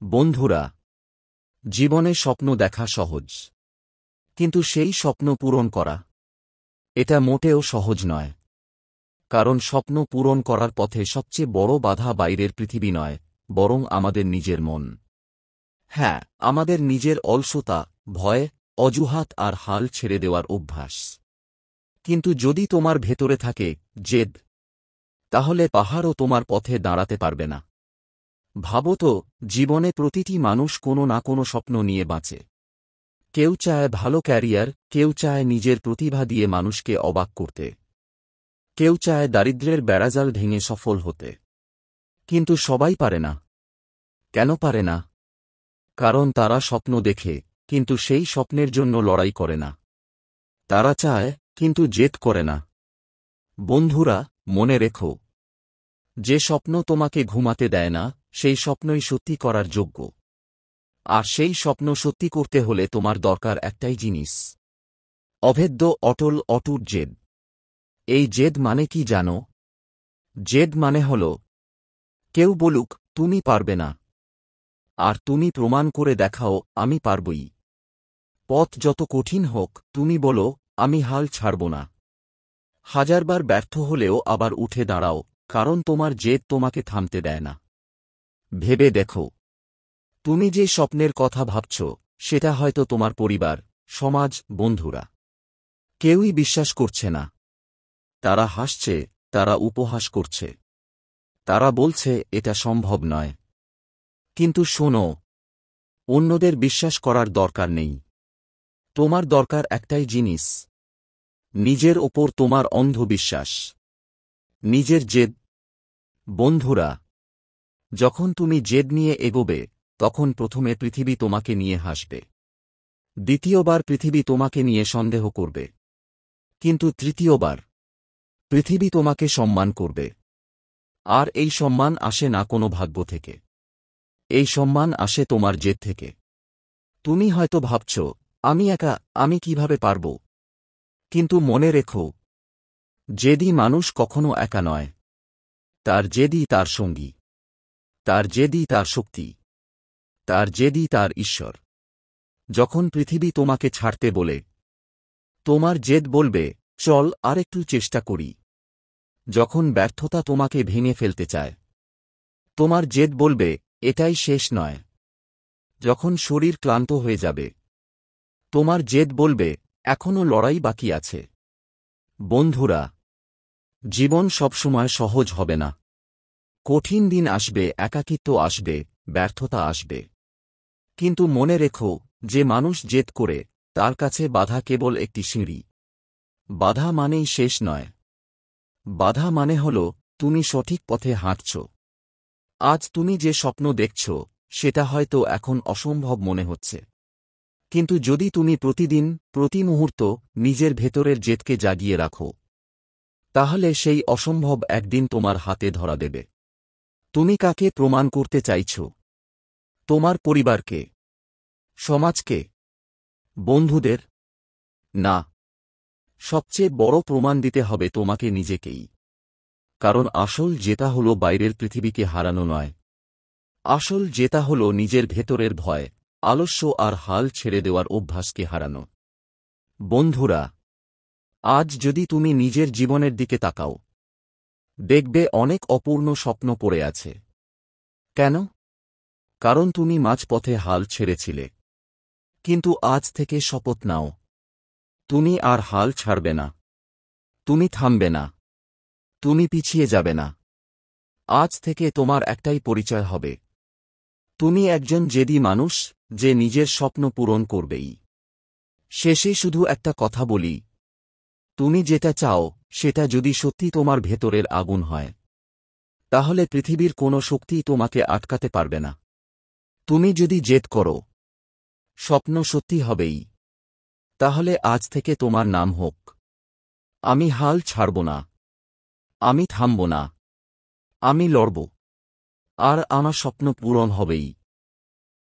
বন্ধুরা, জীবনে স্বপ্ন দেখা সহজ, কিন্তু সেই স্বপ্ন পূরণ করা এটা মোটেও সহজ নয়। কারণ স্বপ্ন পূরণ করার পথে সবচেয়ে বড় বাধা বাইরের পৃথিবী নয়, বরং আমাদের নিজের মন। হ্যাঁ, আমাদের নিজের অলসতা, ভয়, অজুহাত আর হাল ছেড়ে দেওয়ার অভ্যাস। কিন্তু যদি তোমার ভেতরে থাকে জেদ, তাহলে পাহাড়ও তোমার পথে দাঁড়াতে পারবে না। ভাবো তো, জীবনে প্রতিটি মানুষ কোনো না কোনো স্বপ্ন নিয়ে বাঁচে। কেউ চায় ভালো ক্যারিয়ার, কেউ চায় নিজের প্রতিভা দিয়ে মানুষকে অবাক করতে, কেউ চায় দারিদ্র্যের বেড়াজাল ভেঙে সফল হতে। কিন্তু সবাই পারে না। কেন পারে না? কারণ তারা স্বপ্ন দেখে, কিন্তু সেই স্বপ্নের জন্য লড়াই করে না। তারা চায়, কিন্তু জেদ করে না। বন্ধুরা, মনে রেখো, যে স্বপ্ন তোমাকে ঘুমাতে দেয় না, সেই স্বপ্নই সত্যি করার যোগ্য। আর সেই স্বপ্ন সত্যি করতে হলে তোমার দরকার একটাই জিনিস: অভেদ্য, অটুট জেদ। এই জেদ মানে কি জানো? জেদ মানে হল, কেউ বলুক তুমি পারবে না, আর তুমি প্রমাণ করে দেখাও আমি পারবই। পথ যত কঠিন হোক, তুমি বলো আমি হাল ছাড়ব না। হাজারবার ব্যর্থ হলেও আবার উঠে দাঁড়াও, কারণ তোমার জেদ তোমাকে থামতে দেয় না। ভেবে দেখো, তুমি যে স্বপ্নের কথা ভাবছ, সেটা হয়তো তোমার পরিবার, সমাজ, বন্ধুরা কেউই বিশ্বাস করছে না। তারা হাসছে, তারা উপহাস করছে, তারা বলছে এটা সম্ভব নয়। কিন্তু শোনো, অন্যদের বিশ্বাস করার দরকার নেই। তোমার দরকার একটাই জিনিস: নিজের ওপর তোমার অন্ধ বিশ্বাস, নিজের জেদ। বন্ধুরা, যখন তুমি জেদ নিয়ে এগোবে, তখন প্রথমে পৃথিবী তোমাকে নিয়ে হাসবে, দ্বিতীয়বার পৃথিবী তোমাকে নিয়ে সন্দেহ করবে, কিন্তু তৃতীয়বার পৃথিবী তোমাকে সম্মান করবে। আর এই সম্মান আসে না কোনো ভাগ্য থেকে, এই সম্মান আসে তোমার জেদ থেকে। তুমি হয়তো ভাবছ, আমি একা, আমি কিভাবে পারব? কিন্তু মনে রেখো, জেদি মানুষ কখনো একা নয়। তার জেদি তার সঙ্গী, তার জেদি তার শক্তি, তার জেদি তার ঈশ্বর। যখন পৃথিবী তোমাকে ছাড়তে বলে, তোমার জেদ বলবে চল আরেকটু চেষ্টা করি। যখন ব্যর্থতা তোমাকে ভেঙে ফেলতে চায়, তোমার জেদ বলবে এটাই শেষ নয়। যখন শরীর ক্লান্ত হয়ে যাবে, তোমার জেদ বলবে এখনো লড়াই বাকি আছে। বন্ধুরা, জীবন সবসময় সহজ হবে না। কঠিন দিন আসবে, একাকিত্ব আসবে, ব্যর্থতা আসবে। কিন্তু মনে রেখো, যে মানুষ জেদ করে, তার কাছে বাধা কেবল একটি সিঁড়ি। বাধা মানেই শেষ নয়। বাধা মানে হল তুমি সঠিক পথে হাঁটছ। আজ তুমি যে স্বপ্ন দেখছ, সেটা হয়তো এখন অসম্ভব মনে হচ্ছে। কিন্তু যদি তুমি প্রতিদিন, প্রতি মুহূর্ত নিজের ভেতরের জেদকে জাগিয়ে রাখো, তাহলে সেই অসম্ভব একদিন তোমার হাতে ধরা দেবে। তুমি কাকে প্রমাণ করতে চাইছ? তোমার পরিবারকে? সমাজকে? বন্ধুদের? না, সবচেয়ে বড় প্রমাণ দিতে হবে তোমাকে নিজেকেই। কারণ আসল জেতা হল বাইরের পৃথিবীকে হারানো নয়। আসল জেতা হল নিজের ভেতরের ভয়, আলস্য আর হাল ছেড়ে দেওয়ার অভ্যাসকে হারানো। বন্ধুরা, আজ যদি তুমি নিজের জীবনের দিকে তাকাও, দেখবে অনেক অপূর্ণ স্বপ্ন পড়ে আছে। কেন? কারণ তুমি মাঝপথে হাল ছেড়েছিলে। কিন্তু আজ থেকে শপথ নাও, তুমি আর হাল ছাড়বে না। তুমি থামবে না। তুমি পিছিয়ে যাবে না। আজ থেকে তোমার একটাই পরিচয় হবে: তুমি একজন জেদি মানুষ, যে নিজের স্বপ্ন পূরণ করবেই। শেষে শুধু একটা কথা বলি, তুমি যেটা চাও, সেটা যদি সত্যি তোমার ভেতরের আগুন হয়, তাহলে পৃথিবীর কোনো শক্তি তোমাকে আটকাতে পারবে না। তুমি যদি জেদ করো, স্বপ্ন সত্যি হবেই। তাহলে আজ থেকে তোমার নাম হোক: আমি হাল ছাড়ব না, আমি থামব না, আমি লড়ব, আর আমার স্বপ্ন পূরণ হবেই।